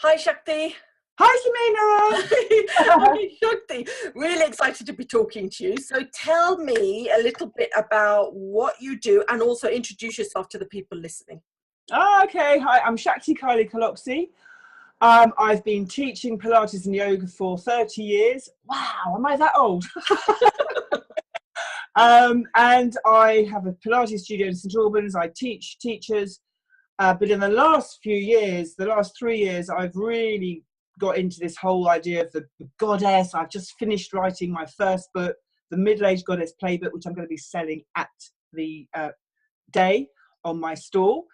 Hi, Shakti. Hi, Samina. Hi, Shakti. Really excited to be talking to you. So tell me a little bit about what you do and also introduce yourself to the people listening. Okay. Hi, I'm Shakti Kali Kaloczi. I've been teaching Pilates and yoga for 30 years. Wow, am I that old? And I have a Pilates studio in St Albans. I teach teachers. But in the last few years, the last 3 years, I've really got into this whole idea of the goddess. I've just finished writing my first book, the Middle-Aged Goddess Playbook, which I'm going to be selling at the day on my stall.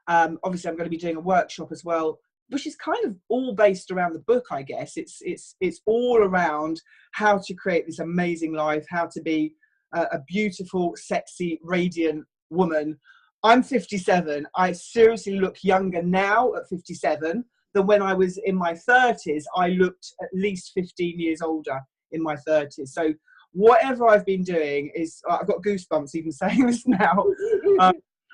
Obviously, I'm going to be doing a workshop as well, which is kind of all based around the book, I guess. It's all around how to create this amazing life, how to be a beautiful, sexy, radiant woman. I'm 57. I seriously look younger now at 57 than when I was in my 30s. I looked at least 15 years older in my 30s. So whatever I've been doing is, I've got goosebumps even saying this now.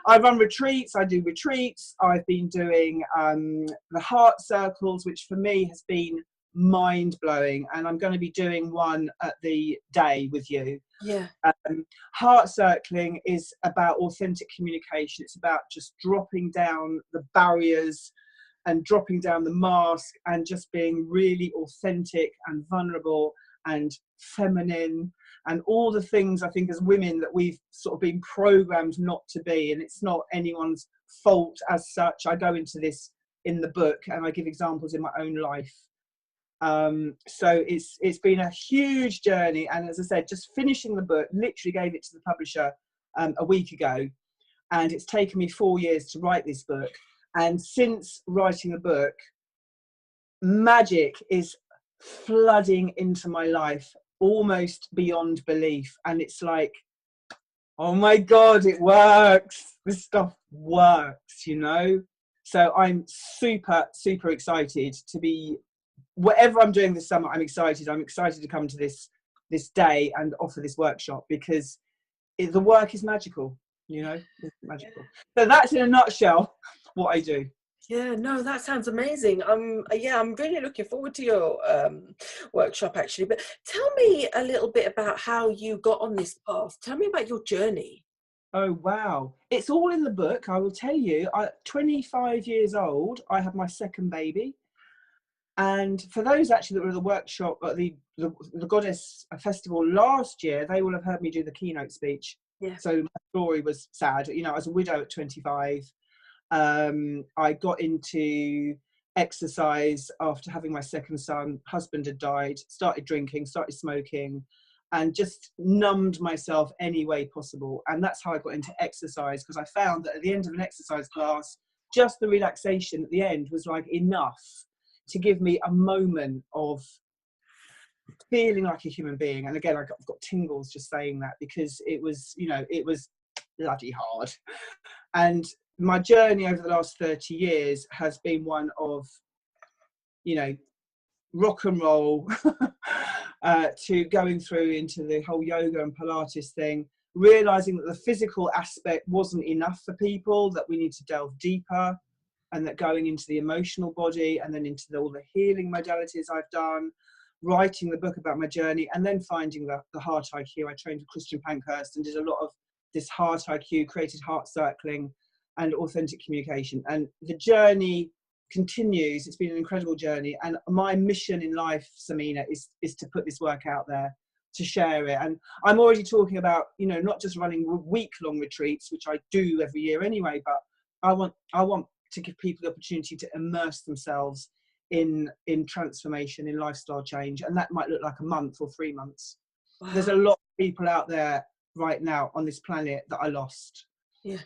I run retreats, I do retreats. I've been doing the heart circles, which for me has been mind-blowing. And I'm going to be doing one at the day with you. Yeah. Heart circling is about authentic communication. It's about just dropping down the barriers and dropping down the mask and just being really authentic and vulnerable and feminine and all the things I think as women that we've sort of been programmed not to be. And it's not anyone's fault as such. I go into this in the book and I give examples in my own life. So it's been a huge journey, and as I said, just finishing the book, literally gave it to the publisher a week ago, and it's taken me 4 years to write this book. And since writing the book, magic is flooding into my life almost beyond belief, and it's like, oh my god, it works. This stuff works, you know. So I'm super excited to be, whatever I'm doing this summer, I'm excited to come to this day and offer this workshop, because the work is magical, you know. It's magical. So that's in a nutshell what I do. Yeah, no, that sounds amazing. I'm really looking forward to your workshop, actually. But tell me a little bit about how you got on this path. Tell me about your journey. Oh wow, it's all in the book. I will tell you, 25 years old, I had my second baby. And for those actually that were at the workshop at the Goddess Festival last year, they will have heard me do the keynote speech. Yeah. So my story was sad. You know, I was a widow at 25. I got into exercise after having my second son. Husband had died, started drinking, started smoking, and just numbed myself any way possible. And that's how I got into exercise, because I found that at the end of an exercise class, just the relaxation at the end was like enough to give me a moment of feeling like a human being. And again, I've got tingles just saying that, because it was, you know, it was bloody hard. And my journey over the last 30 years has been one of, you know, rock and roll to going through into the whole yoga and Pilates thing, realizing that the physical aspect wasn't enough for people, that we need to delve deeper, and that going into the emotional body, and then into all the healing modalities I've done, writing the book about my journey, and then finding the heart IQ. I trained with Christian Pankhurst and did a lot of this heart IQ, created heart circling and authentic communication. And the journey continues. It's been an incredible journey. And my mission in life, Samina, is to put this work out there, to share it. And I'm already talking about, you know, not just running week-long retreats, which I do every year anyway, but I want to give people the opportunity to immerse themselves in transformation, in lifestyle change. And that might look like a month or 3 months. Wow. There's a lot of people out there right now on this planet that I lost. Yeah.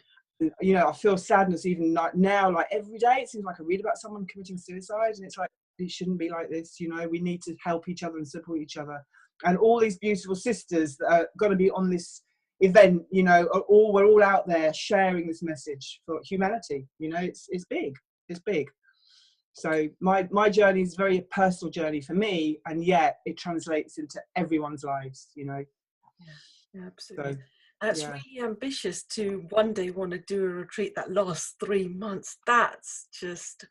You know, I feel sadness even now, like every day it seems like I read about someone committing suicide, and it's like, it shouldn't be like this. You know, we need to help each other and support each other. And all these beautiful sisters that are going to be on this event, you know, we're all out there sharing this message for humanity. You know, it's big. So my journey is a very personal journey for me, and yet it translates into everyone's lives, you know. Yeah, absolutely. So, that's really ambitious to one day want to do a retreat that lasts 3 months. That's just,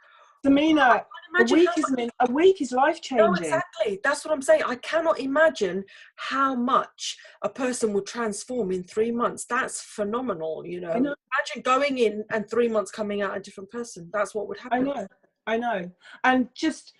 Samina, Imagine how much. a week is life No, changing. exactly. That's what I'm saying. I cannot imagine how much a person would transform in 3 months. That's phenomenal, you I know. know, Imagine going in and 3 months coming out a different person. That's what would I happen. know, I know. And just,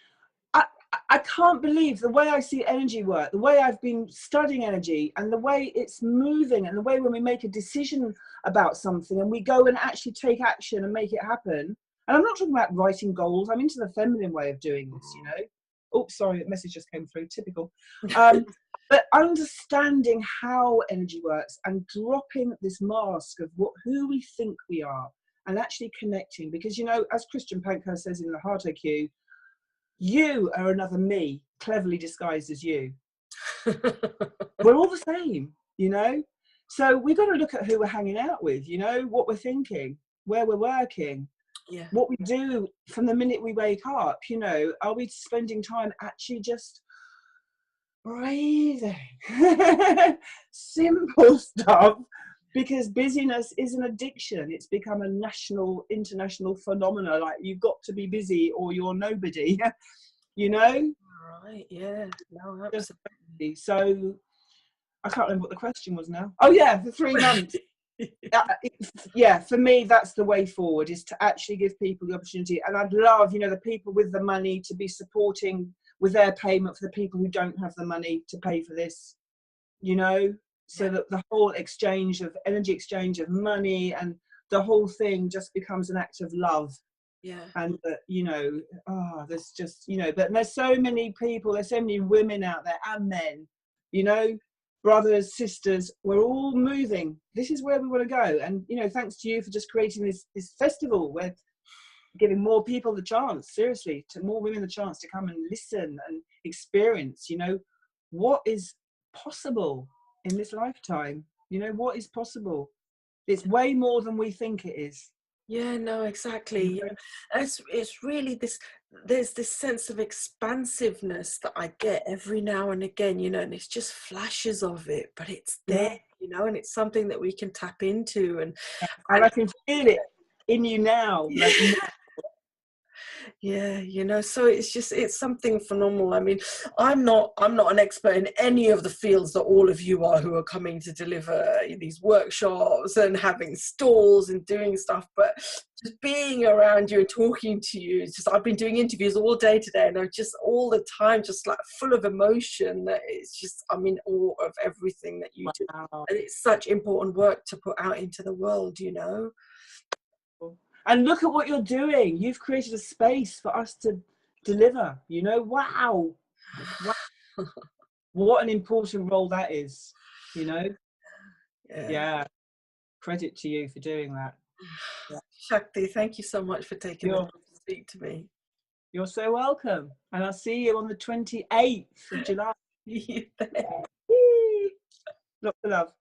I, I can't believe the way I see energy work, the way I've been studying energy, and the way it's moving, and the way when we make a decision about something and we go and actually take action and make it happen. And I'm not talking about writing goals. I'm into the feminine way of doing this, you know. Oh, sorry, a message just came through. Typical. But understanding how energy works and dropping this mask of who we think we are, and actually connecting, because, you know, as Christian Pankhurst says in the Heart IQ, you are another me, cleverly disguised as you. We're all the same, you know. So we've got to look at who we're hanging out with, you know, what we're thinking, where we're working, Yeah. what we do from the minute we wake up. You know, are we spending time actually just breathing? Simple stuff. Because busyness is an addiction. It's become a national, international phenomena. Like, you've got to be busy or you're nobody. You know. Right. Yeah. No, Just absolutely. so I can't remember what the question was now. Oh yeah, the 3 months. Yeah, for me that's the way forward, is to actually give people the opportunity. And I'd love, you know, the people with the money to be supporting with their payment for the people who don't have the money to pay for this, you know, so Yeah. that the whole exchange of energy, exchange of money, and the whole thing just becomes an act of love. Yeah. And you know, there's just, you know, but there's so many people, there's so many women out there and men, you know, brothers, sisters, we're all moving. This is where we want to go. And, you know, thanks to you for just creating this festival. We're giving more people the chance, seriously, to more women the chance to come and listen and experience, you know, what is possible in this lifetime. You know, what is possible. It's way more than we think it is. Yeah, no, exactly. Yeah. It's really this, there's this sense of expansiveness that I get every now and again, you know, and it's just flashes of it, but it's there, Yeah. you know, and it's something that we can tap into And and I can feel it in you now, like, yeah, you know, so it's just, it's something phenomenal. I mean, I'm not an expert in any of the fields that all of you are, who are coming to deliver these workshops and having stalls and doing stuff, but just being around you and talking to you, it's just, I've been doing interviews all day today, and I'm just all the time just like full of emotion. That it's just, I'm in awe of everything that you do, wow. and it's such important work to put out into the world, you know. And look at what you're doing. You've created a space for us to deliver, you know. Wow. Wow. What an important role that is, you know. Yeah. Yeah, credit to you for doing that. Yeah. Shakti, thank you so much for taking the You're, time to speak to me. you're so welcome. And I'll see you on the 28th of July. You bet. Yay. Lots of love.